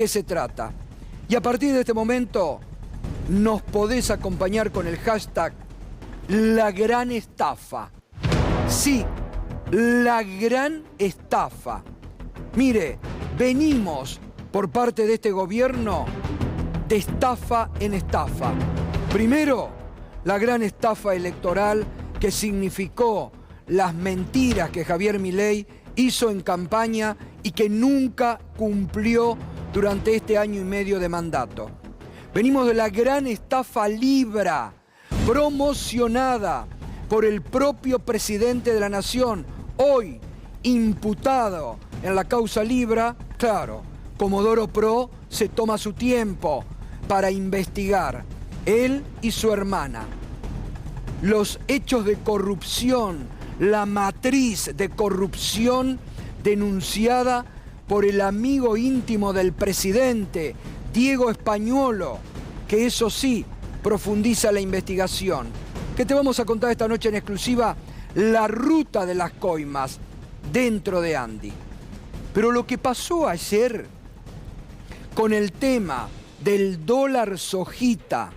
qué se trata. Y a partir de este momento nos podés acompañar con el hashtag La Gran Estafa. Sí, la gran estafa. Mire, venimos por parte de este gobierno de estafa en estafa. Primero, la gran estafa electoral que significó las mentiras que Javier Milei hizo en campaña y que nunca cumplió durante este año y medio de mandato. Venimos de la gran estafa Libra, promocionada por el propio presidente de la Nación, hoy imputado en la causa Libra. Claro, Comodoro Pro se toma su tiempo para investigar, él y su hermana, los hechos de corrupción, la matriz de corrupción denunciada por el amigo íntimo del presidente, Diego Españuolo, que eso sí, profundiza la investigación. ¿Qué te vamos a contar esta noche en exclusiva? La ruta de las coimas dentro de Andy. Pero lo que pasó ayer con el tema del dólar sojita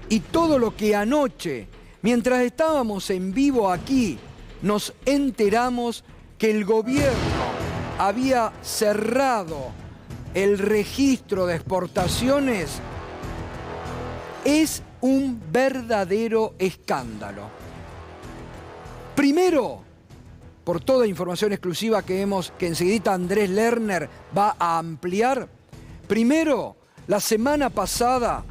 y todo lo que anoche, mientras estábamos en vivo aquí, nos enteramos que el gobierno había cerrado el registro de exportaciones, es un verdadero escándalo. Primero, por toda información exclusiva que enseguida Andrés Lerner va a ampliar. Primero, la semana pasada,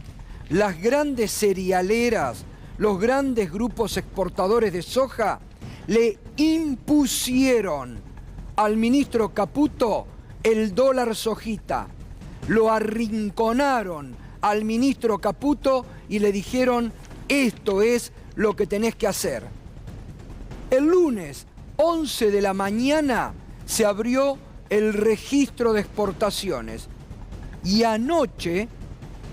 las grandes cerealeras, los grandes grupos exportadores de soja, le impusieron al ministro Caputo el dólar sojita. Lo arrinconaron al ministro Caputo y le dijeron: esto es lo que tenés que hacer. El lunes, 11 de la mañana, se abrió el registro de exportaciones. Y anoche,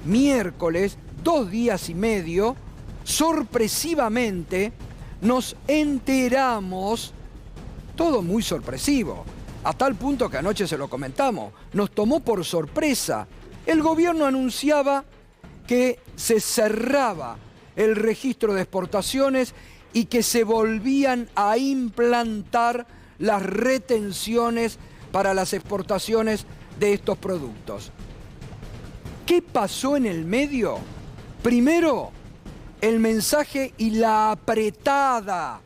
miércoles, 2 días y medio, sorpresivamente, nos enteramos, todo muy sorpresivo, a tal punto que anoche se lo comentamos, nos tomó por sorpresa. El gobierno anunciaba que se cerraba el registro de exportaciones y que se volvían a implantar las retenciones para las exportaciones de estos productos. ¿Qué pasó en el medio? Primero, el mensaje y la apretada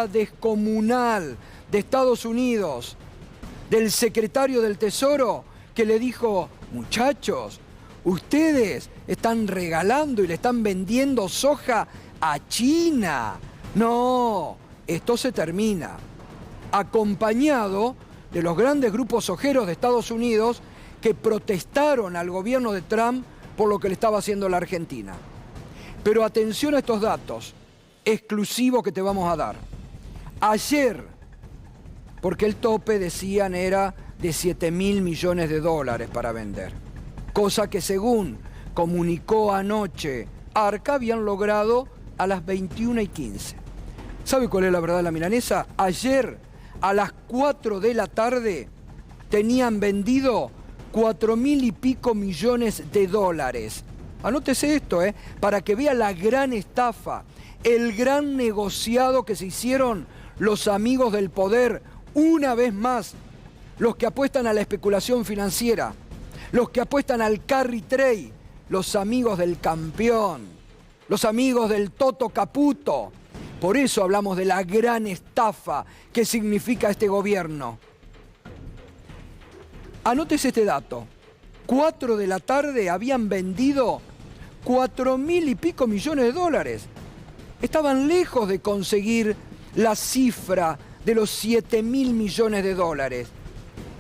descomunal de Estados Unidos, del secretario del Tesoro, que le dijo: muchachos, ustedes están regalando y le están vendiendo soja a China. No, esto se termina. Acompañado de los grandes grupos sojeros de Estados Unidos que protestaron al gobierno de Trump por lo que le estaba haciendo la Argentina. Pero atención a estos datos exclusivos que te vamos a dar. Ayer, porque el tope, decían, era de 7.000 millones de dólares para vender, cosa que según comunicó anoche Arca habían logrado a las 21:15. ¿Sabe cuál es la verdad de la milanesa? Ayer a las 4 de la tarde tenían vendido 4.000 y pico millones de dólares. Anótese esto, para que vea la gran estafa, el gran negociado que se hicieron los amigos del poder, una vez más, los que apuestan a la especulación financiera, los que apuestan al carry trade, los amigos del campeón, los amigos del Toto Caputo. Por eso hablamos de la gran estafa que significa este gobierno. Anótese este dato. 4 de la tarde habían vendido 4.000 y pico millones de dólares. Estaban lejos de conseguir la cifra de los 7.000 millones de dólares.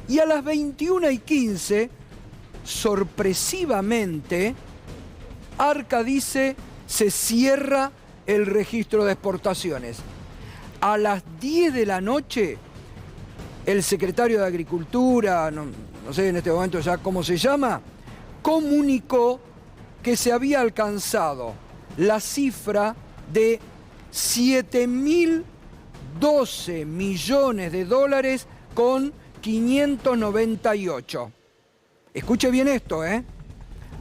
Y a las 21:15, sorpresivamente, Arca dice: se cierra el registro de exportaciones. A las 10 de la noche, el secretario de Agricultura, no sé en este momento ya cómo se llama, comunicó que se había alcanzado la cifra de 7.012 millones de dólares con 598. escuche bien esto,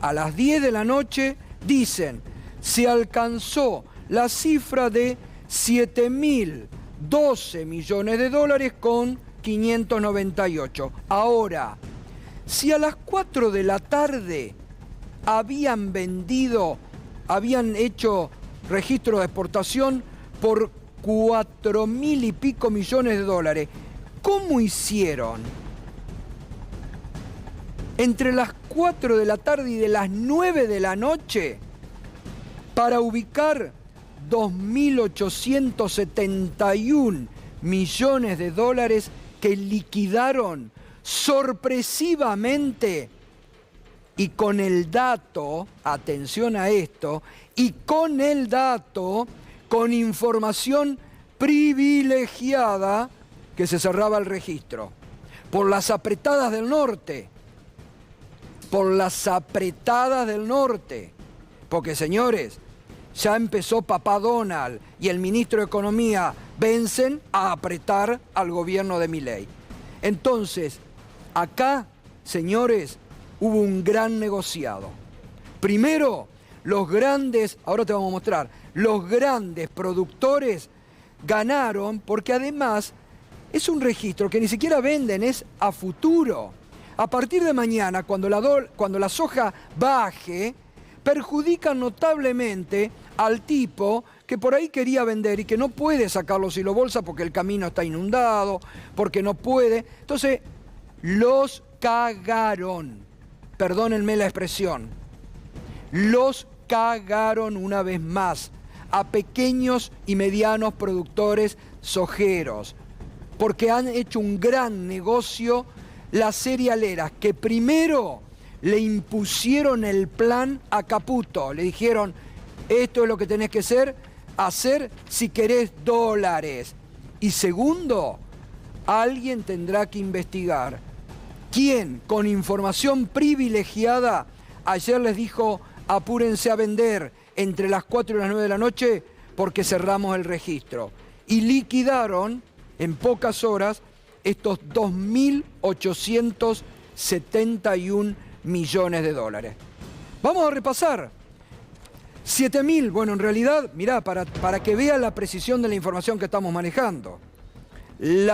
a las 10 de la noche dicen, se alcanzó la cifra de 7.012 millones de dólares con 598. Ahora, si a las 4 de la tarde habían hecho registro de exportación por 4.000 y pico millones de dólares, ¿cómo hicieron entre las 4 de la tarde y de las 9 de la noche para ubicar 2.871 millones de dólares que liquidaron sorpresivamente y con el dato, atención a esto, y con el dato, con información privilegiada que se cerraba el registro? Por las apretadas del norte. Por las apretadas del norte. Porque, señores, ya empezó Papá Donald y el ministro de Economía vencen a apretar al gobierno de Milei. Entonces, acá, señores, hubo un gran negociado. Primero, los grandes, ahora te vamos a mostrar, los grandes productores ganaron porque además es un registro que ni siquiera venden, es a futuro. A partir de mañana, cuando la soja baje, perjudican notablemente al tipo que por ahí quería vender y que no puede sacar los hilo bolsa porque el camino está inundado, porque no puede. Entonces, los cagaron. Perdónenme la expresión. Los cagaron una vez más a pequeños y medianos productores sojeros, porque han hecho un gran negocio las cerealeras que primero le impusieron el plan a Caputo. Le dijeron, esto es lo que tenés que hacer si querés dólares. Y segundo, alguien tendrá que investigar quién, con información privilegiada, ayer les dijo, apúrense a vender entre las 4 y las 9 de la noche porque cerramos el registro. Y liquidaron en pocas horas estos 2.871 millones de dólares. Vamos a repasar. 7.000, bueno, en realidad, mirá, para que vea la precisión de la información que estamos manejando. El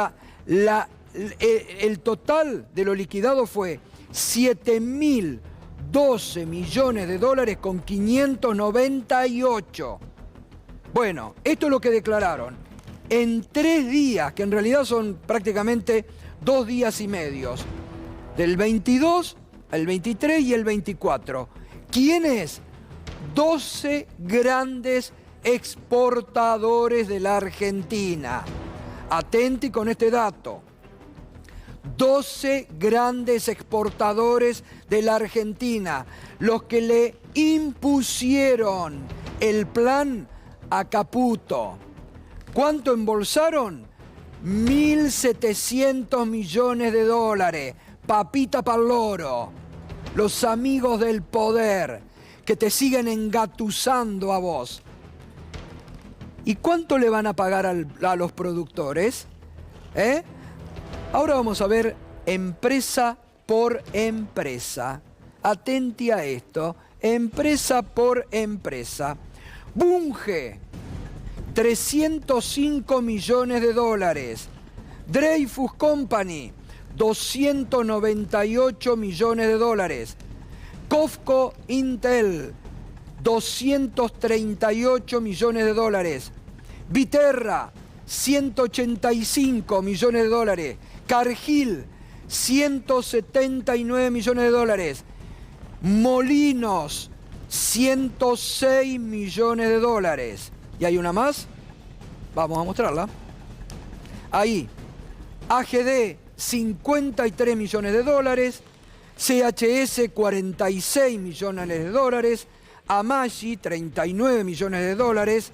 total de lo liquidado fue 7.012 millones de dólares con 598. Bueno, esto es lo que declararon. En 3 días, que en realidad son prácticamente 2 días y medio, del 22, el 23 y el 24. ¿Quiénes? 12 grandes exportadores de la Argentina. Atenti con este dato. 12 grandes exportadores de la Argentina, los que le impusieron el plan a Caputo. ¿Cuánto embolsaron? 1.700 millones de dólares. Papita pa'l loro. Los amigos del poder que te siguen engatusando a vos. ¿Y cuánto le van a pagar a los productores? Ahora vamos a ver empresa por empresa. Atenti a esto. Empresa por empresa. Bunge, 305 millones de dólares. Dreyfus Company, 298 millones de dólares. Cofco Intel, 238 millones de dólares. Viterra, 185 millones de dólares. Cargill, 179 millones de dólares. Molinos, 106 millones de dólares. ¿Y hay una más? Vamos a mostrarla. Ahí, AGD, 53 millones de dólares. CHS, 46 millones de dólares. Amaggi, 39 millones de dólares.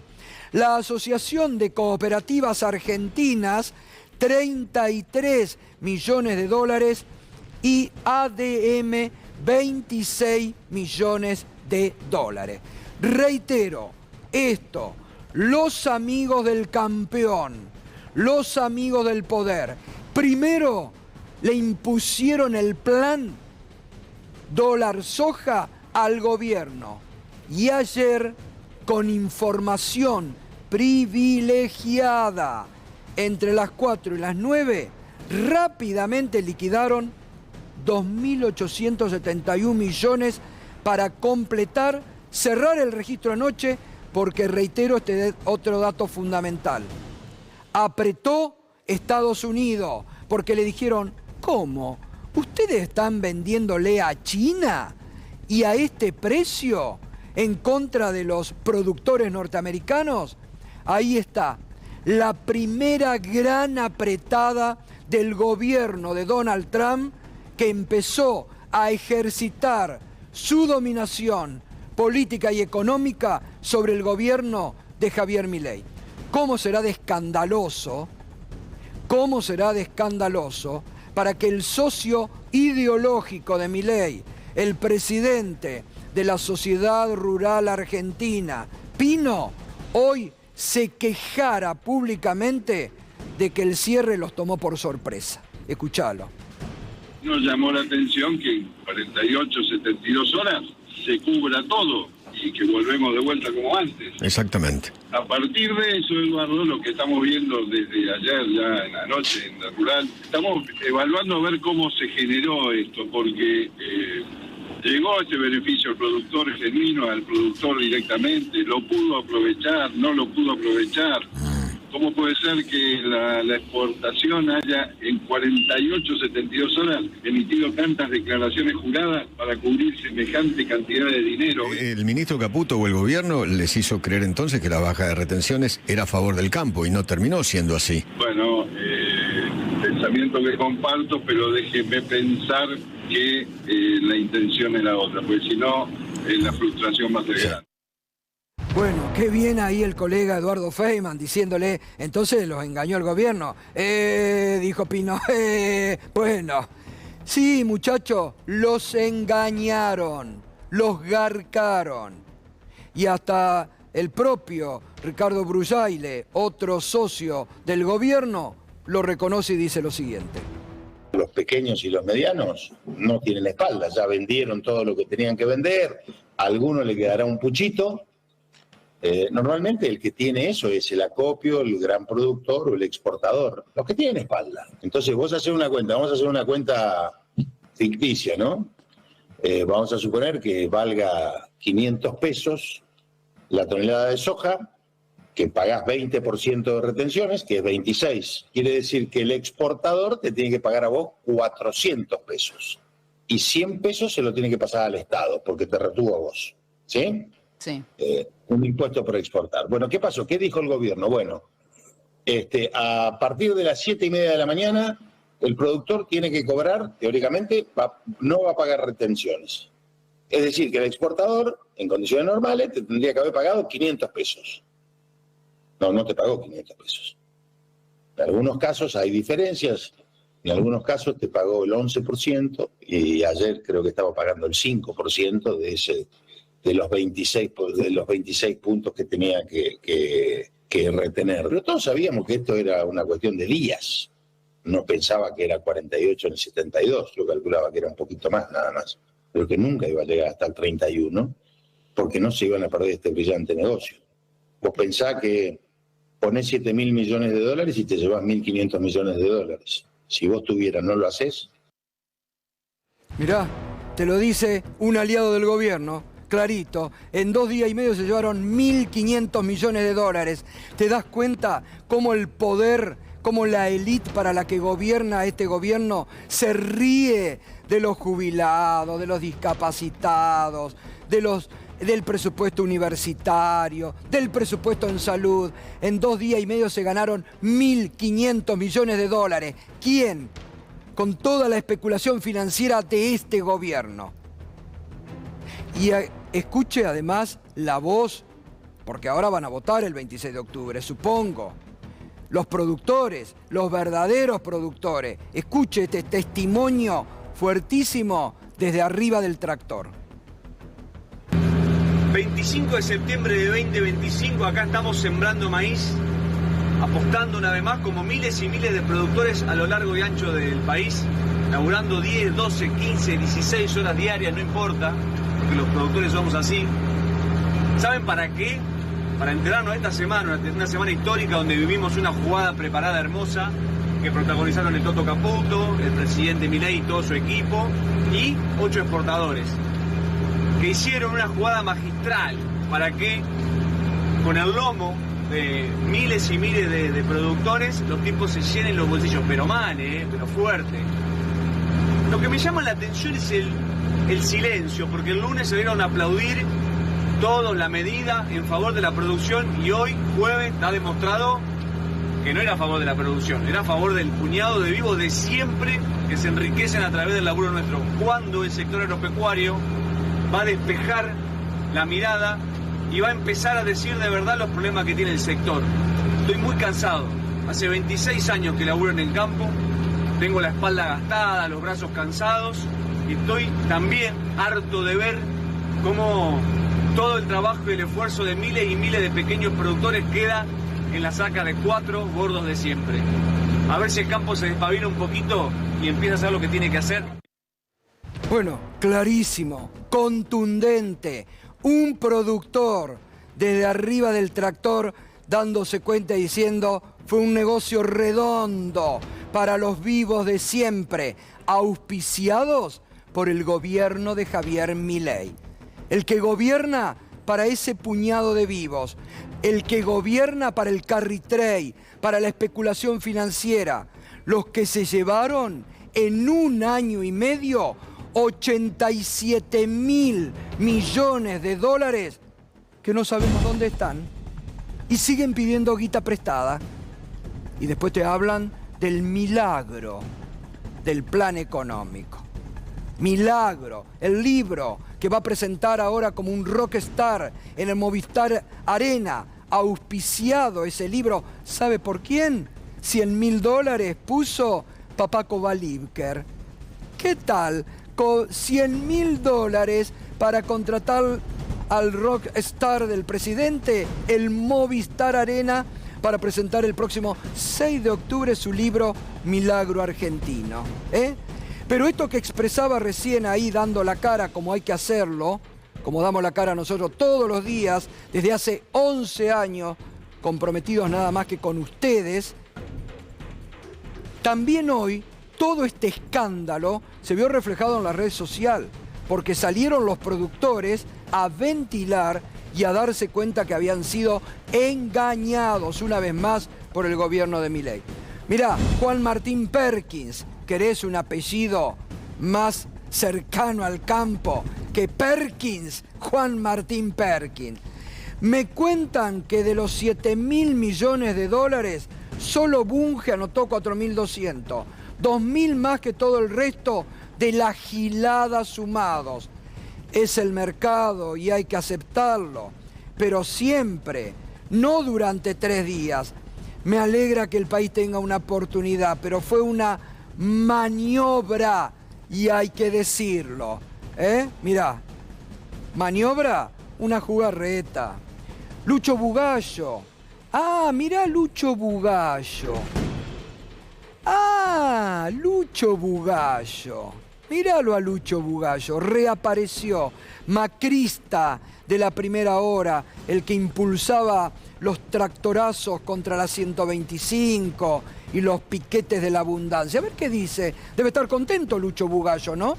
La Asociación de Cooperativas Argentinas, 33 millones de dólares. Y ADM, 26 millones de dólares. Reitero, esto, los amigos del campeón, los amigos del poder, primero le impusieron el plan dólar soja al gobierno. Y ayer, con información privilegiada, entre las 4 y las 9, rápidamente liquidaron 2.871 millones para completar, cerrar el registro anoche, porque reitero este otro dato fundamental. Apretó Estados Unidos, porque le dijeron, ¿cómo? ¿Ustedes están vendiéndole a China y a este precio en contra de los productores norteamericanos? Ahí está, la primera gran apretada del gobierno de Donald Trump, que empezó a ejercitar su dominación política y económica sobre el gobierno de Javier Milei. ¿Cómo será de escandaloso? ¿Cómo será de escandaloso para que el socio ideológico de Milei, el presidente de la Sociedad Rural Argentina, Pino, hoy se quejara públicamente de que el cierre los tomó por sorpresa? Escuchalo. Nos llamó la atención que en 48, 72 horas se cubra todo y que volvemos de vuelta como antes. Exactamente. A partir de eso, Eduardo, lo que estamos viendo desde ayer, ya en la noche, en la rural, estamos evaluando a ver cómo se generó esto, porque llegó ese beneficio al productor genuino, al productor directamente, lo pudo aprovechar, no lo pudo aprovechar. ¿Cómo puede ser que la exportación haya en 48, 72 horas emitido tantas declaraciones juradas para cubrir semejante cantidad de dinero? El ministro Caputo o el gobierno les hizo creer entonces que la baja de retenciones era a favor del campo y no terminó siendo así. Bueno, pensamiento que comparto, pero déjeme pensar que la intención era otra, porque si no, la frustración va a ser grande. Bueno, qué bien ahí el colega Eduardo Feynman diciéndole, entonces los engañó el gobierno. Dijo Pino, bueno, sí, muchachos, los engañaron, los garcaron. Y hasta el propio Ricardo Brullaile, otro socio del gobierno, lo reconoce y dice lo siguiente. Los pequeños y los medianos no tienen espalda, ya vendieron todo lo que tenían que vender, a alguno le quedará un puchito. Normalmente el que tiene eso es el acopio, el gran productor o el exportador, los que tienen espalda. Entonces vos haces una cuenta, vamos a hacer una cuenta ficticia, ¿no? Vamos a suponer que valga 500 pesos la tonelada de soja, que pagás 20% de retenciones, que es 26. Quiere decir que el exportador te tiene que pagar a vos 400 pesos. Y 100 pesos se lo tiene que pasar al Estado, porque te retuvo a vos. ¿Sí? Sí. Un impuesto por exportar. Bueno, ¿qué pasó? ¿Qué dijo el gobierno? Bueno, a partir de las 7:30 de la mañana, el productor tiene que cobrar, teóricamente, no va a pagar retenciones. Es decir, que el exportador, en condiciones normales, te tendría que haber pagado 500 pesos. No te pagó 500 pesos. En algunos casos hay diferencias, en algunos casos te pagó el 11% y ayer creo que estaba pagando el 5% de los 26 puntos que tenía que retener. Pero todos sabíamos que esto era una cuestión de días. No pensaba que era 48 en el 72, yo calculaba que era un poquito más nada más, pero que nunca iba a llegar hasta el 31, porque no se iban a perder este brillante negocio. Vos pensás que ponés 7.000 millones de dólares y te llevas 1.500 millones de dólares. Si vos tuvieras, ¿no lo hacés? Mirá, te lo dice un aliado del gobierno, clarito. En 2 días y medio se llevaron 1.500 millones de dólares. ¿Te das cuenta cómo el poder, cómo la élite para la que gobierna este gobierno se ríe de los jubilados, de los discapacitados, del presupuesto universitario, del presupuesto en salud? En 2 días y medio se ganaron 1.500 millones de dólares. ¿Quién? Con toda la especulación financiera de este gobierno. Y escuche además la voz, porque ahora van a votar el 26 de octubre, supongo. Los productores, los verdaderos productores. Escuche este testimonio fuertísimo desde arriba del tractor. 25 de septiembre de 2025, acá estamos sembrando maíz, apostando una vez más como miles y miles de productores a lo largo y ancho del país laburando 10, 12, 15, 16 horas diarias, no importa, porque los productores somos así. ¿Saben para qué? Para enterarnos de esta semana, una semana histórica donde vivimos una jugada preparada hermosa que protagonizaron el Toto Caputo, el presidente Milei y todo su equipo, y 8 exportadores, que hicieron una jugada magistral para que con el lomo de miles y miles de productores los tipos se llenen los bolsillos, pero mal, pero fuerte. Lo que me llama la atención es el silencio, porque el lunes se vieron a aplaudir todos la medida en favor de la producción y hoy, jueves, está demostrado que no era a favor de la producción, era a favor del puñado de vivos de siempre que se enriquecen a través del laburo nuestro. ¿Cuándo el sector agropecuario va a despejar la mirada y va a empezar a decir de verdad los problemas que tiene el sector? Estoy muy cansado, hace 26 años que laburo en el campo, tengo la espalda gastada, los brazos cansados y estoy también harto de ver cómo todo el trabajo y el esfuerzo de miles y miles de pequeños productores queda en la saca de 4 gordos de siempre. A ver si el campo se despabila un poquito y empieza a hacer lo que tiene que hacer. Bueno, clarísimo, contundente, un productor desde arriba del tractor dándose cuenta y diciendo fue un negocio redondo para los vivos de siempre, auspiciados por el gobierno de Javier Milei. El que gobierna para ese puñado de vivos, el que gobierna para el carry trade, para la especulación financiera, los que se llevaron en un año y medio 87.000 millones de dólares que no sabemos dónde están y siguen pidiendo guita prestada. Y después te hablan del milagro del plan económico. Milagro, el libro que va a presentar ahora como un rockstar en el Movistar Arena, auspiciado ese libro, ¿sabe por quién? $100.000 puso papá Kovalivker. ¿Qué tal con $100.000 para contratar al rockstar del presidente, el Movistar Arena, para presentar el próximo 6 de octubre su libro Milagro Argentino? Pero esto que expresaba recién ahí dando la cara como hay que hacerlo, como damos la cara nosotros todos los días, desde hace 11 años, comprometidos nada más que con ustedes, también hoy todo este escándalo se vio reflejado en la red social, porque salieron los productores a ventilar y a darse cuenta que habían sido engañados una vez más por el gobierno de Milei. Mirá, Juan Martín Perkins, ¿querés un apellido más cercano al campo que Perkins? Juan Martín Perkins. Me cuentan que de los 7.000 millones de dólares, solo Bunge anotó 4.200. 2.000 más que todo el resto de la gilada sumados. Es el mercado y hay que aceptarlo, pero siempre, no durante 3 días. Me alegra que el país tenga una oportunidad, pero fue una maniobra y hay que decirlo. Mirá, maniobra, una jugarreta. Lucho Bugallo. Ah, mirá Lucho Bugallo. Ah, Lucho Bugallo. Míralo a Lucho Bugallo, reapareció, macrista de la primera hora, el que impulsaba los tractorazos contra la 125 y los piquetes de la abundancia. A ver qué dice. Debe estar contento Lucho Bugallo, ¿no?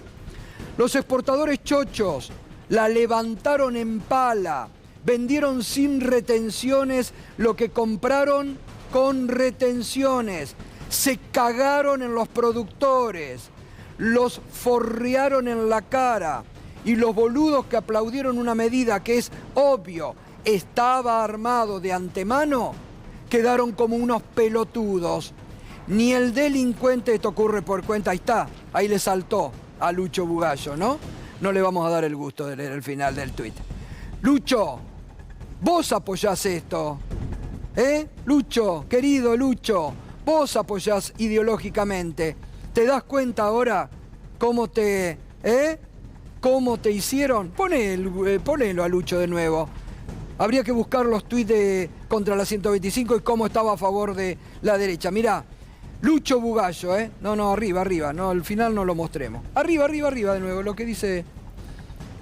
Los exportadores chochos la levantaron en pala, vendieron sin retenciones lo que compraron con retenciones, se cagaron en los productores, los forrearon en la cara y los boludos que aplaudieron una medida que es obvio, estaba armado de antemano, quedaron como unos pelotudos. Ni el delincuente, esto ocurre por cuenta, ahí está, ahí le saltó a Lucho Bugallo, ¿no? No le vamos a dar el gusto de leer el final del tuit. Lucho, vos apoyás esto, Lucho, querido Lucho, vos apoyás ideológicamente. ¿Te das cuenta ahora cómo te hicieron? Ponelo a Lucho de nuevo. Habría que buscar los tuits contra la 125 y cómo estaba a favor de la derecha. Mirá, Lucho Bugallo, ¿eh? No, arriba, no, al final no lo mostremos. Arriba de nuevo, lo que dice...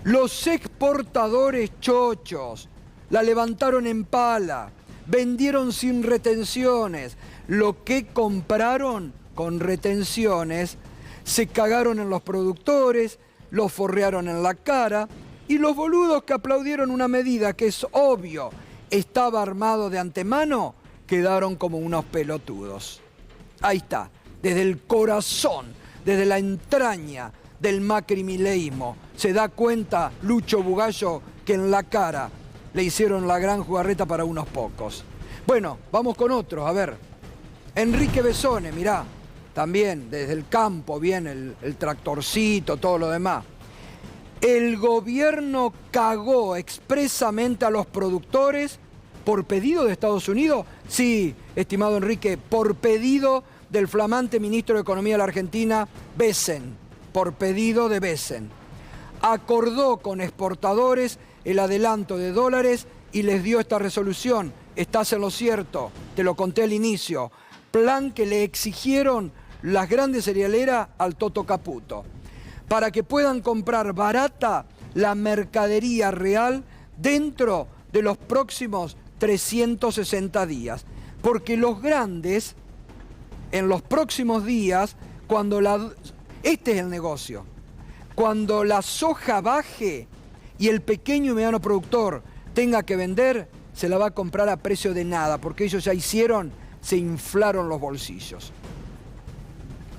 Los exportadores chochos la levantaron en pala, vendieron sin retenciones. Lo que compraron con retenciones, se cagaron en los productores, los forrearon en la cara, y los boludos que aplaudieron una medida que es obvio, estaba armado de antemano, quedaron como unos pelotudos. Ahí está, desde el corazón, desde la entraña del macrimileísmo, se da cuenta Lucho Bugallo que en la cara le hicieron la gran jugarreta para unos pocos. Bueno, vamos con otros, a ver. Enrique Besone, mirá, también desde el campo, bien el tractorcito, todo lo demás. El gobierno cagó expresamente a los productores por pedido de Estados Unidos. Sí, estimado Enrique, por pedido del flamante ministro de Economía de la Argentina, Besen, por pedido de Besen. Acordó con exportadores el adelanto de dólares y les dio esta resolución. Estás en lo cierto, te lo conté al inicio. Plan que le exigieron las grandes cerealeras al Toto Caputo, para que puedan comprar barata la mercadería real dentro de los próximos 360 días. Porque los grandes, en los próximos días, este es el negocio. Cuando la soja baje y el pequeño y mediano productor tenga que vender, se la va a comprar a precio de nada, porque ellos ya se inflaron los bolsillos.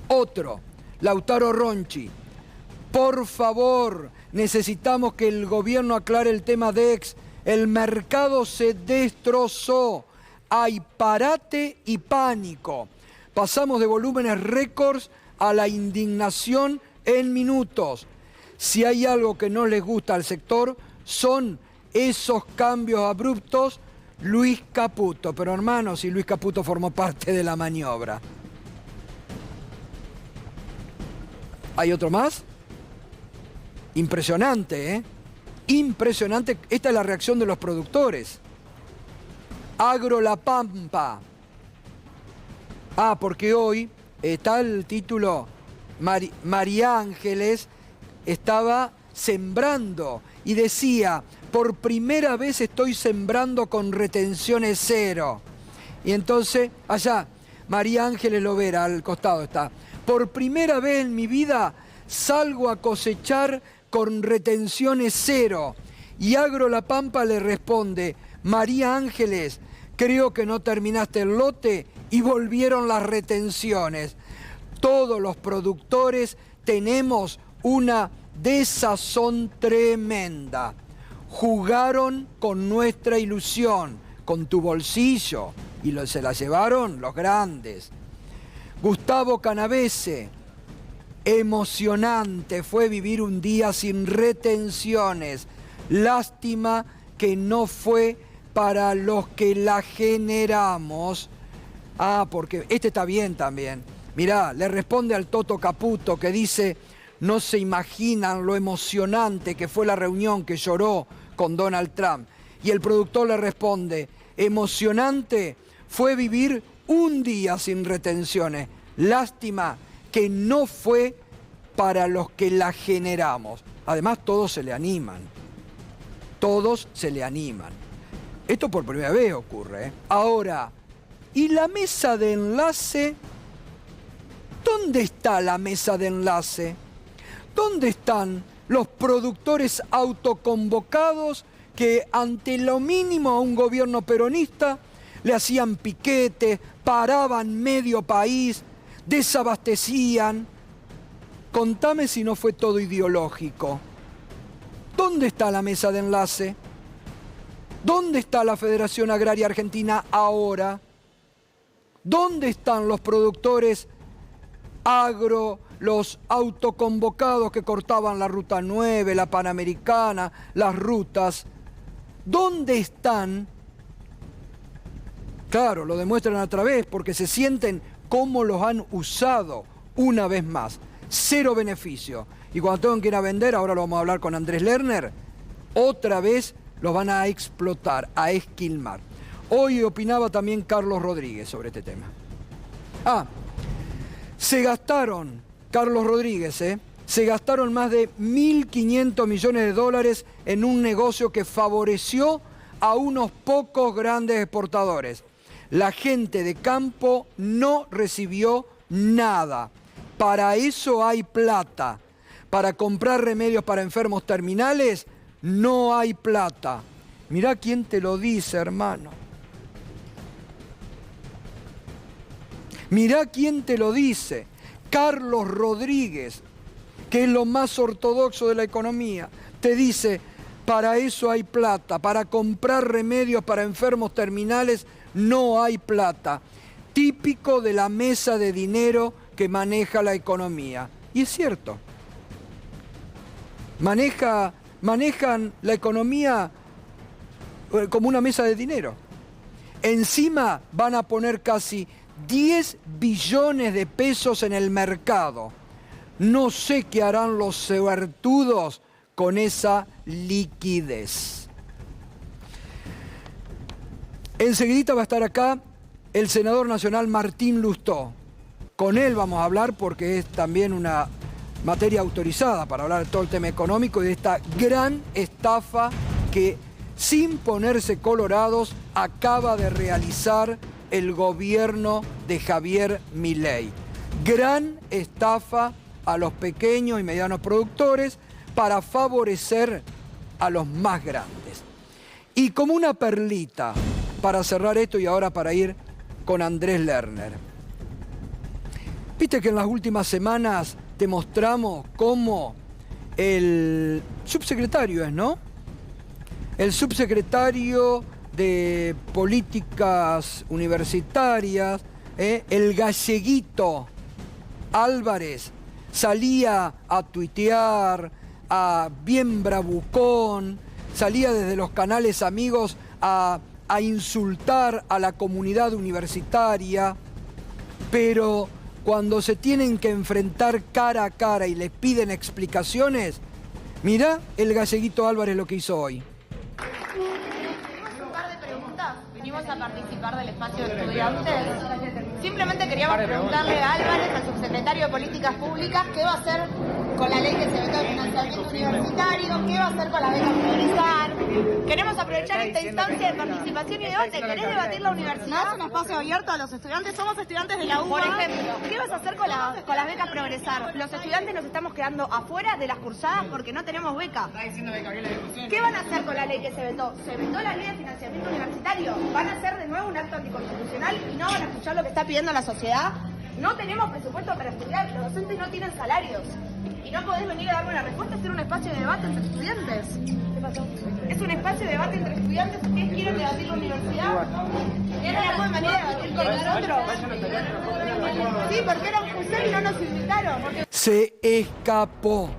Otro, Lautaro Ronchi. Por favor, necesitamos que el gobierno aclare el tema DEX. El mercado se destrozó. Hay parate y pánico. Pasamos de volúmenes récords a la indignación en minutos. Si hay algo que no les gusta al sector, son esos cambios abruptos. Luis Caputo. Pero hermano, si Luis Caputo formó parte de la maniobra. ¿Hay otro más? Impresionante, ¿eh? Impresionante. Esta es la reacción de los productores. Agro La Pampa. Porque hoy está el título, María Ángeles estaba sembrando y decía, por primera vez estoy sembrando con retenciones cero. Y entonces, allá, María Ángeles Lovera, al costado está. Por primera vez en mi vida salgo a cosechar con retenciones cero. Y Agro La Pampa le responde, María Ángeles, creo que no terminaste el lote y volvieron las retenciones. Todos los productores tenemos una desazón tremenda. Jugaron con nuestra ilusión, con tu bolsillo, y se la llevaron los grandes. Gustavo Canavese, emocionante fue vivir un día sin retenciones. Lástima que no fue para los que la generamos. Porque este está bien también. Mirá, le responde al Toto Caputo que dice, no se imaginan lo emocionante que fue la reunión que lloró con Donald Trump. Y el productor le responde, emocionante fue vivir un día sin retenciones. Lástima que no fue para los que la generamos. Además, todos se le animan. Todos se le animan. Esto por primera vez ocurre, ¿eh? Ahora, ¿y la mesa de enlace? ¿Dónde está la mesa de enlace? ¿Dónde están los productores autoconvocados que ante lo mínimo a un gobierno peronista le hacían piquetes, paraban medio país, desabastecían? Contame si no fue todo ideológico. ¿Dónde está la mesa de enlace? ¿Dónde está la Federación Agraria Argentina ahora? ¿Dónde están los productores agro, los autoconvocados que cortaban la Ruta 9, la Panamericana, las rutas? ¿Dónde están? Claro, lo demuestran a través porque se sienten cómo los han usado una vez más. Cero beneficio. Y cuando tengan que ir a vender, ahora lo vamos a hablar con Andrés Lerner, otra vez los van a explotar, a esquilmar. Hoy opinaba también Carlos Rodríguez sobre este tema. Se gastaron, Carlos Rodríguez, se gastaron más de 1.500 millones de dólares en un negocio que favoreció a unos pocos grandes exportadores. La gente de campo no recibió nada. Para eso hay plata. Para comprar remedios para enfermos terminales, no hay plata. Mirá quién te lo dice, hermano. Mirá quién te lo dice. Carlos Rodríguez, que es lo más ortodoxo de la economía, te dice, para eso hay plata. Para comprar remedios para enfermos terminales, no hay plata. Típico de la mesa de dinero que maneja la economía. Y es cierto. Manejan la economía como una mesa de dinero. Encima van a poner casi 10 billones de pesos en el mercado. No sé qué harán los suertudos con esa liquidez. Enseguidita va a estar acá el senador nacional Martín Lustó. Con él vamos a hablar porque es también una materia autorizada para hablar de todo el tema económico y de esta gran estafa que, sin ponerse colorados, acaba de realizar el gobierno de Javier Milei. Gran estafa a los pequeños y medianos productores para favorecer a los más grandes. Y como una perlita, para cerrar esto y ahora para ir con Andrés Lerner. Viste que en las últimas semanas te mostramos cómo el subsecretario el subsecretario de Políticas Universitarias, el galleguito Álvarez, salía a tuitear, bien bravucón, salía desde los canales amigos a insultar a la comunidad universitaria, pero cuando se tienen que enfrentar cara a cara y les piden explicaciones, mirá el galleguito Álvarez lo que hizo hoy. Un par de preguntas. Venimos a participar del espacio de estudiantes. Simplemente queríamos preguntarle a Álvarez, al subsecretario de Políticas Públicas, qué va a hacer con la ley que se vetó de financiamiento universitario, qué va a hacer con la beca priorizar. Queremos aprovechar esta instancia de participación y debate. ¿Querés debatir la universidad? Es un espacio abierto a los estudiantes. Somos estudiantes de la UBA. Por ejemplo, ¿qué vas a hacer con las becas Progresar? Los estudiantes nos estamos quedando afuera de las cursadas porque no tenemos beca. ¿Qué van a hacer con la ley que se vetó? Se vetó la ley de financiamiento universitario. ¿Van a hacer de nuevo un acto anticonstitucional y no van a escuchar lo que está pidiendo la sociedad? No tenemos presupuesto para estudiar, los docentes no tienen salarios. Y no podés venir a darme una respuesta, es un espacio de debate entre estudiantes. ¿Qué pasó? Es un espacio de debate entre estudiantes. ¿Ustedes quieren debatir la universidad? ¿Era la buena manera de debatir con nosotros? Sí, porque era un fusil y no nos invitaron. Se escapó.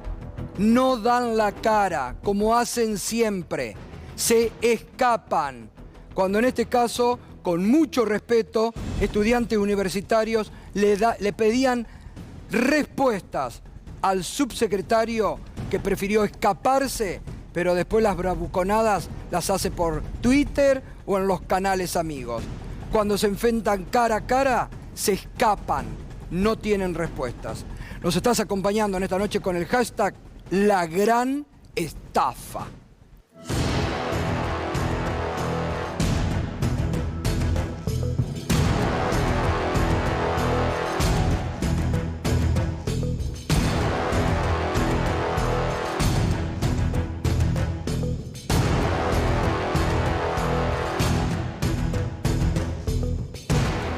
No dan la cara, como hacen siempre. Se escapan. Cuando en este caso, con mucho respeto, estudiantes universitarios le pedían respuestas al subsecretario que prefirió escaparse, pero después las bravuconadas las hace por Twitter o en los canales amigos. Cuando se enfrentan cara a cara, se escapan, no tienen respuestas. Nos estás acompañando en esta noche con el hashtag La Gran Estafa.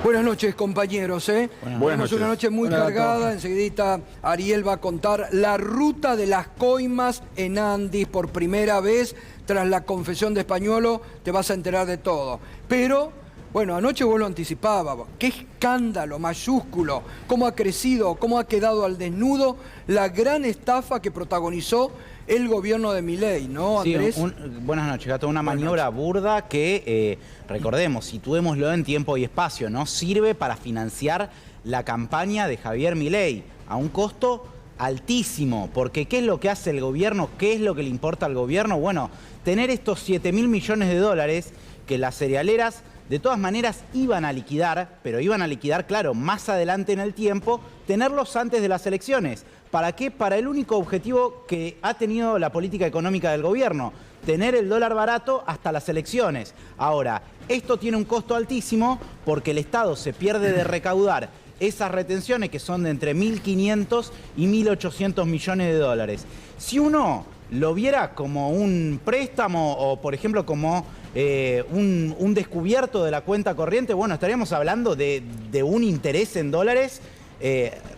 Buenas noches, compañeros. Buenas noches. Una noche muy cargada. Enseguidita Ariel va a contar la ruta de las coimas en Andis por primera vez. Tras la confesión de Españolo, te vas a enterar de todo. Pero, bueno, anoche vos lo anticipabas. Qué escándalo mayúsculo. Cómo ha crecido, cómo ha quedado al desnudo la gran estafa que protagonizó el gobierno de Milei, ¿no, Andrés? Sí, buenas noches, Gato. Una maniobra burda que, recordemos, situémoslo en tiempo y espacio, ¿no? Sirve para financiar la campaña de Javier Milei a un costo altísimo. Porque ¿qué es lo que hace el gobierno? ¿Qué es lo que le importa al gobierno? Bueno, tener estos 7.000 millones de dólares que las cerealeras de todas maneras iban a liquidar, pero iban a liquidar, claro, más adelante en el tiempo, tenerlos antes de las elecciones. ¿Para qué? Para el único objetivo que ha tenido la política económica del gobierno, tener el dólar barato hasta las elecciones. Ahora, esto tiene un costo altísimo porque el Estado se pierde de recaudar esas retenciones que son de entre 1.500 y 1.800 millones de dólares. Si uno lo viera como un préstamo o, por ejemplo, como un descubierto de la cuenta corriente, bueno, estaríamos hablando de un interés en dólares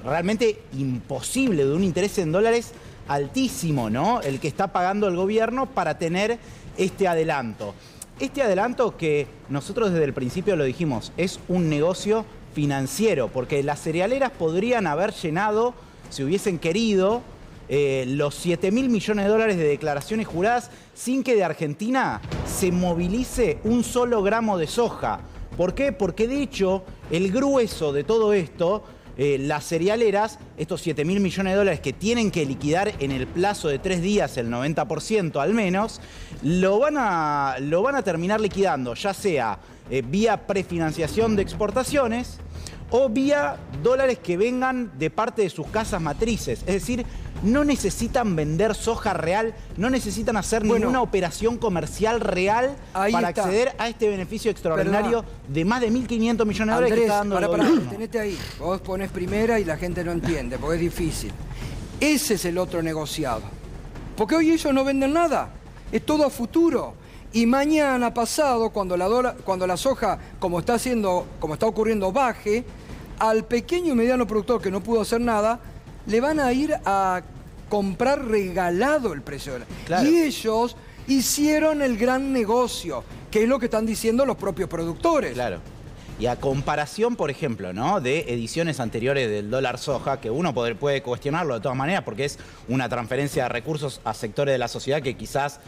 realmente imposible, de un interés en dólares altísimo, ¿no? El que está pagando el gobierno para tener este adelanto. Este adelanto que nosotros desde el principio lo dijimos, es un negocio financiero, porque las cerealeras podrían haber llenado, si hubiesen querido, los 7.000 millones de dólares de declaraciones juradas sin que de Argentina se movilice un solo gramo de soja. ¿Por qué? Porque de hecho el grueso de todo esto, las cerealeras, estos 7.000 millones de dólares que tienen que liquidar en el plazo de 3 días, el 90% al menos, lo van a terminar liquidando, ya sea vía prefinanciación de exportaciones o vía dólares que vengan de parte de sus casas matrices. Es decir, no necesitan vender soja real, no necesitan hacer ninguna operación comercial real para acceder a este beneficio extraordinario de más de 1.500 millones de dólares que está dando el gobierno. Tenete ahí. Vos ponés primera y la gente no entiende, porque es difícil. Ese es el otro negociado. Porque hoy ellos no venden nada. Es todo a futuro. Y mañana pasado, cuando la soja, como está ocurriendo, baje, al pequeño y mediano productor que no pudo hacer nada, le van a ir a comprar regalado el precio de la... Claro. Y ellos hicieron el gran negocio, que es lo que están diciendo los propios productores. Claro. Y a comparación, por ejemplo, ¿no?, de ediciones anteriores del dólar soja, que uno puede cuestionarlo de todas maneras porque es una transferencia de recursos a sectores de la sociedad que quizás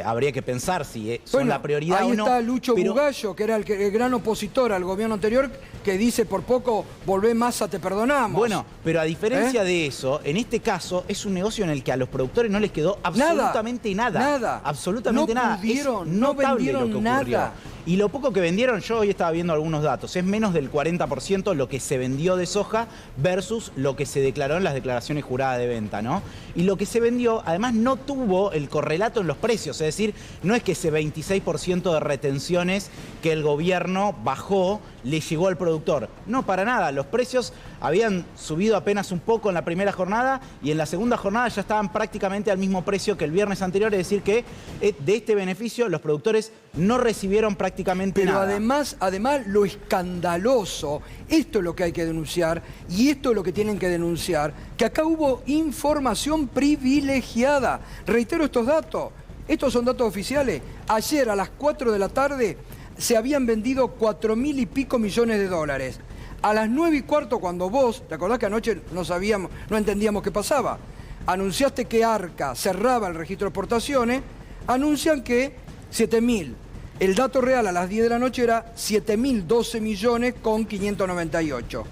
habría que pensar si son la prioridad o no. Ahí está Lucho Bugallo, que era el gran opositor al gobierno anterior, que dice por poco, volvé Massa, te perdonamos. Bueno, pero a diferencia de eso, en este caso es un negocio en el que a los productores no les quedó absolutamente nada. Nada. Absolutamente nada. No vendieron nada. Y lo poco que vendieron, yo hoy estaba viendo algunos datos, es menos del 40% lo que se vendió de soja versus lo que se declaró en las declaraciones juradas de venta, ¿no? Y lo que se vendió, además, no tuvo el correlato en los precios, es decir, no es que ese 26% de retenciones que el gobierno bajó le llegó al productor. No, para nada. Los precios habían subido apenas un poco en la primera jornada y en la segunda jornada ya estaban prácticamente al mismo precio que el viernes anterior, es decir que de este beneficio los productores no recibieron prácticamente nada. Pero además lo escandaloso, esto es lo que hay que denunciar y esto es lo que tienen que denunciar, que acá hubo información privilegiada. Reitero estos datos, estos son datos oficiales. Ayer a las 4 de la tarde se habían vendido 4.000 y pico millones de dólares. A las 9:15, cuando vos, ¿te acordás que anoche no entendíamos qué pasaba? Anunciaste que Arca cerraba el registro de exportaciones, anuncian que 7.000. El dato real a las 10 de la noche era 7.012 millones con 598.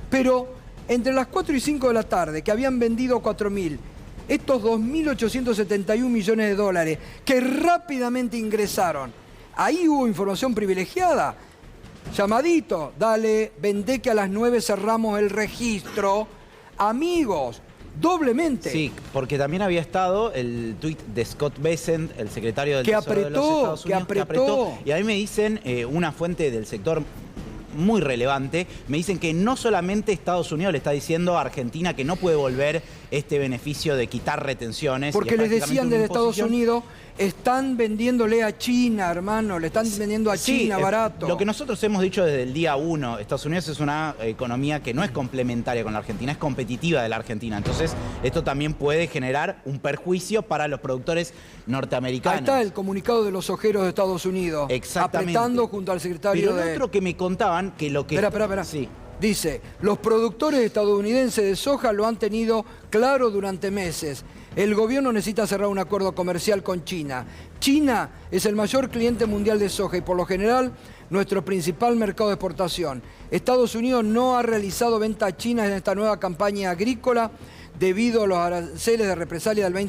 Pero entre las 4 y 5 de la tarde, que habían vendido 4.000, estos 2.871 millones de dólares que rápidamente ingresaron, ahí hubo información privilegiada. Llamadito, dale, vendé que a las 9 cerramos el registro. Amigos, doblemente. Sí, porque también había estado el tuit de Scott Bessent, el secretario del Tesoro de los Estados Unidos, que apretó. Y a mí me dicen, una fuente del sector muy relevante, me dicen que no solamente Estados Unidos le está diciendo a Argentina que no puede volver este beneficio de quitar retenciones. Porque les decían desde Estados Unidos, están vendiéndole a China, hermano, le están vendiendo a China barato. Lo que nosotros hemos dicho desde el día 1, Estados Unidos es una economía que no es complementaria con la Argentina, es competitiva de la Argentina. Entonces, esto también puede generar un perjuicio para los productores norteamericanos. Ahí está el comunicado de los ojeros de Estados Unidos. Exactamente. Apretando junto al secretario Pero lo otro que me contaban, que lo que... Espera. Sí. Dice, los productores estadounidenses de soja lo han tenido claro durante meses. El gobierno necesita cerrar un acuerdo comercial con China. China es el mayor cliente mundial de soja y por lo general nuestro principal mercado de exportación. Estados Unidos no ha realizado venta a China en esta nueva campaña agrícola debido a los aranceles de represalia del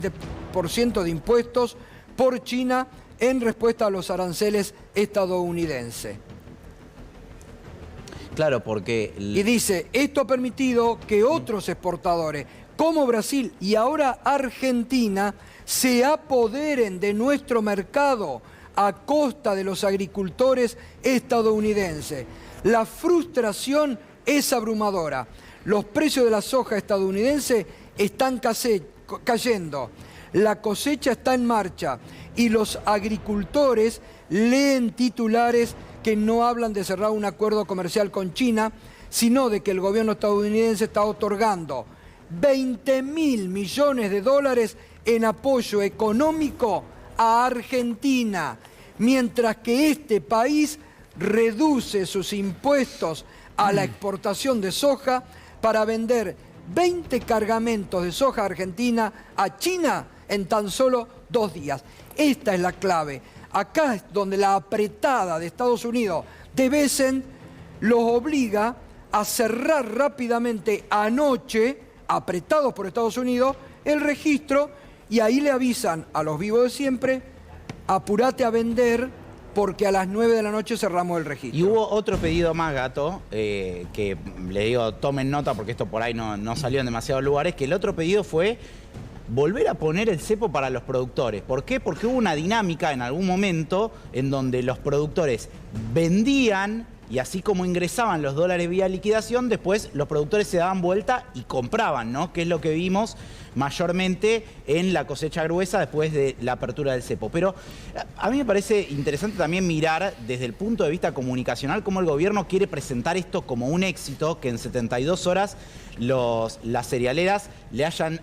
20% de impuestos por China en respuesta a los aranceles estadounidenses. Claro, porque... Y dice, esto ha permitido que otros exportadores, como Brasil y ahora Argentina, se apoderen de nuestro mercado a costa de los agricultores estadounidenses. La frustración es abrumadora. Los precios de la soja estadounidense están cayendo. La cosecha está en marcha y los agricultores leen titulares que no hablan de cerrar un acuerdo comercial con China, sino de que el gobierno estadounidense está otorgando 20.000 millones de dólares en apoyo económico a Argentina, mientras que este país reduce sus impuestos a la exportación de soja para vender 20 cargamentos de soja argentina a China en tan solo 2 días. Esta es la clave. Acá es donde la apretada de Estados Unidos de Bessent los obliga a cerrar rápidamente anoche, apretados por Estados Unidos, el registro, y ahí le avisan a los vivos de siempre, apurate a vender porque a las 9 de la noche cerramos el registro. Y hubo otro pedido más, Gato, que le digo, tomen nota porque esto por ahí no salió en demasiados lugares, que el otro pedido fue volver a poner el cepo para los productores. ¿Por qué? Porque hubo una dinámica en algún momento en donde los productores vendían y así como ingresaban los dólares vía liquidación, después los productores se daban vuelta y compraban, ¿no? Que es lo que vimos mayormente en la cosecha gruesa después de la apertura del cepo. Pero a mí me parece interesante también mirar desde el punto de vista comunicacional cómo el gobierno quiere presentar esto como un éxito, que en 72 horas las cerealeras le hayan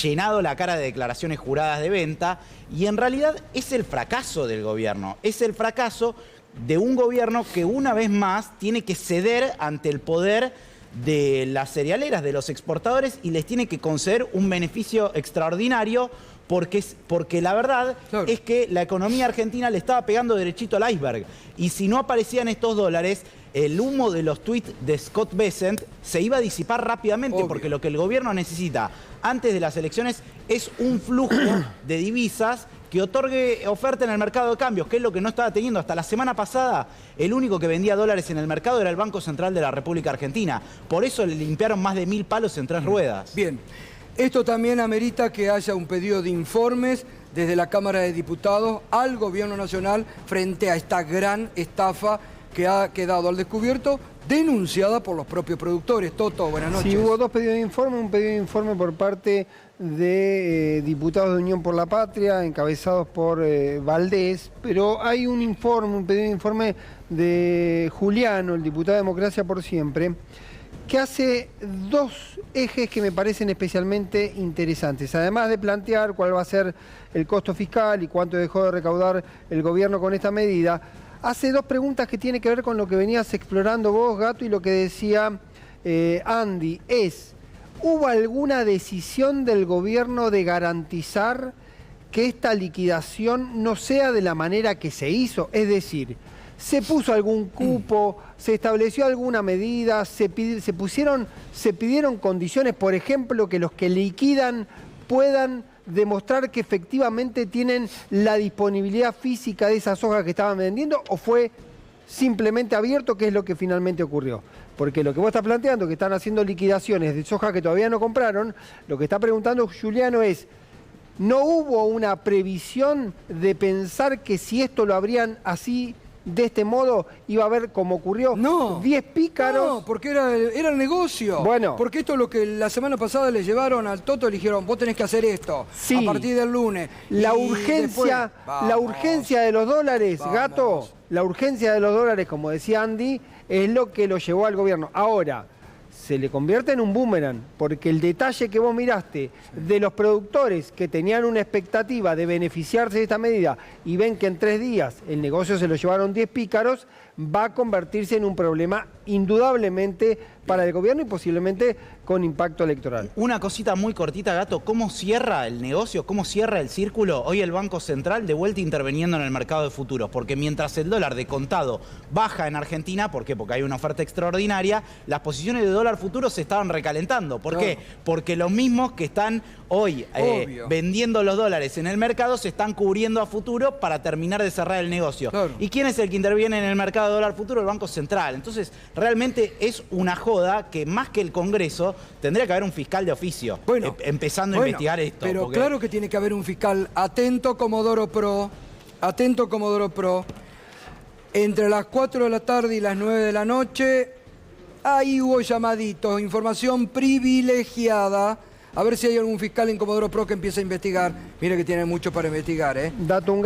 llenado la cara de declaraciones juradas de venta, y en realidad es el fracaso del gobierno, es el fracaso de un gobierno que una vez más tiene que ceder ante el poder de las cerealeras, de los exportadores, y les tiene que conceder un beneficio extraordinario porque la verdad es que la economía argentina le estaba pegando derechito al iceberg, y si no aparecían estos dólares, el humo de los tweets de Scott Bessent se iba a disipar rápidamente. Obvio. Porque lo que el gobierno necesita antes de las elecciones es un flujo de divisas que otorgue oferta en el mercado de cambios, que es lo que no estaba teniendo. Hasta la semana pasada, el único que vendía dólares en el mercado era el Banco Central de la República Argentina. Por eso le limpiaron más de 1000 palos en 3 ruedas. Bien, esto también amerita que haya un pedido de informes desde la Cámara de Diputados al Gobierno Nacional frente a esta gran estafa que ha quedado al descubierto, denunciada por los propios productores. Toto, buenas noches. Sí, hubo 2 pedidos de informe, un pedido de informe por parte de diputados de Unión por la Patria, encabezados por Valdés, pero hay un informe, un pedido de informe de Juliano, el diputado de Democracia por Siempre, que hace 2 ejes que me parecen especialmente interesantes. Además de plantear cuál va a ser el costo fiscal y cuánto dejó de recaudar el gobierno con esta medida, hace 2 preguntas que tienen que ver con lo que venías explorando vos, Gato, y lo que decía Andy. ¿Hubo alguna decisión del gobierno de garantizar que esta liquidación no sea de la manera que se hizo? Es decir, ¿se puso algún cupo? ¿Se estableció alguna medida? ¿Se pidieron condiciones, por ejemplo, que los que liquidan puedan demostrar que efectivamente tienen la disponibilidad física de esa soja que estaban vendiendo, o fue simplemente abierto, que es lo que finalmente ocurrió? Porque lo que vos estás planteando, que están haciendo liquidaciones de soja que todavía no compraron, lo que está preguntando Juliano es, ¿no hubo una previsión de pensar que si esto lo abrían así, de este modo, iba a haber como ocurrió? No. 10 pícaros. No, porque era el negocio. Bueno. Porque esto es lo que la semana pasada le llevaron al Toto, le dijeron, vos tenés que hacer esto sí. A partir del lunes. La urgencia de los dólares, Gato, la urgencia de los dólares, como decía Andy, es lo que lo llevó al gobierno. Ahora, se le convierte en un boomerang, porque el detalle que vos miraste de los productores que tenían una expectativa de beneficiarse de esta medida y ven que en 3 días el negocio se lo llevaron 10 pícaros, va a convertirse en un problema indudablemente para el gobierno y posiblemente con impacto electoral. Una cosita muy cortita, Gato, ¿cómo cierra el negocio? ¿Cómo cierra el círculo? Hoy el Banco Central de vuelta interviniendo en el mercado de futuros, porque mientras el dólar de contado baja en Argentina, ¿por qué? Porque hay una oferta extraordinaria, las posiciones de dólar futuro se estaban recalentando. ¿Por qué? Porque los mismos que están hoy vendiendo los dólares en el mercado se están cubriendo a futuro para terminar de cerrar el negocio. ¿Y quién es el que interviene en el mercado de dólar futuro? El Banco Central. Entonces, realmente es una joda que más que el Congreso tendría que haber un fiscal de oficio empezando a investigar esto. Pero porque... claro que tiene que haber un fiscal. Atento, Comodoro Pro. Atento, Comodoro Pro. Entre las 4 de la tarde y las 9 de la noche, ahí hubo llamaditos, información privilegiada. A ver si hay algún fiscal en Comodoro Pro que empiece a investigar. Mire que tiene mucho para investigar, ¿eh? Dato un